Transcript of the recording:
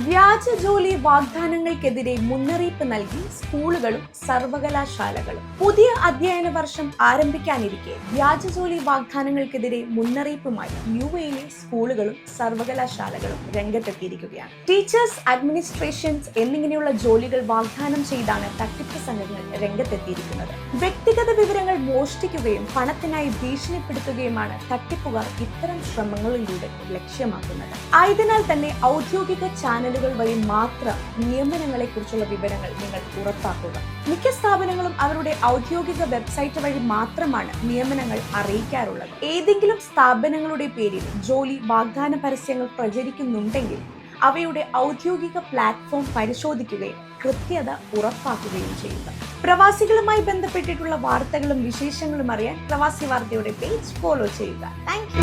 വ്യാജ ജോലി വാഗ്ദാനങ്ങൾക്കെതിരെ മുന്നറിയിപ്പ് നൽകി സ്കൂളുകളും സർവകലാശാലകളും. പുതിയ അധ്യയന വർഷം ആരംഭിക്കാനിരിക്കെ വ്യാജ ജോലി വാഗ്ദാനങ്ങൾക്കെതിരെ മുന്നറിയിപ്പുമായി യുഎയിലെ സ്കൂളുകളും സർവകലാശാലകളും രംഗത്തെത്തിയിരിക്കുകയാണ്. ടീച്ചേഴ്സ്, അഡ്മിനിസ്ട്രേഷൻസ് എന്നിങ്ങനെയുള്ള ജോലികൾ വാഗ്ദാനം ചെയ്താണ് തട്ടിപ്പ് സംഘങ്ങൾ രംഗത്തെത്തിയിരിക്കുന്നത്. വ്യക്തിഗത വിവരങ്ങൾ മോഷ്ടിക്കുകയും പണത്തിനായി ഭീഷണിപ്പെടുത്തുകയുമാണ് തട്ടിപ്പുകാർ ഇത്തരം ശ്രമങ്ങളിലൂടെ ലക്ഷ്യമാക്കുന്നത്. ആയതിനാൽ തന്നെ ഔദ്യോഗിക ചാനലുകൾ വഴി മാത്രം നിയമനങ്ങളെക്കുറിച്ചുള്ള വിവരങ്ങൾ നിങ്ങൾ ഉറപ്പാക്കുക. മിക്ക സ്ഥാപനങ്ങളും അവരുടെ ഔദ്യോഗിക വെബ്സൈറ്റ് വഴി മാത്രമാണ് നിയമനങ്ങൾ അറിയിക്കാറുള്ളത്. ഏതെങ്കിലും സ്ഥാപനങ്ങളുടെ പേരിൽ ജോലി വാഗ്ദാന പരസ്യങ്ങൾ പ്രചരിക്കുന്നുണ്ടെങ്കിൽ അവയുടെ ഔദ്യോഗിക പ്ലാറ്റ്ഫോം പരിശോധിക്കുകയും കൃത്യത ഉറപ്പാക്കുകയും ചെയ്യുക. പ്രവാസികളുമായി ബന്ധപ്പെട്ടിട്ടുള്ള വാർത്തകളും വിശേഷങ്ങളും അറിയാൻ പ്രവാസി വാർത്തയുടെ പേജ് ഫോളോ ചെയ്യുക. Thank you.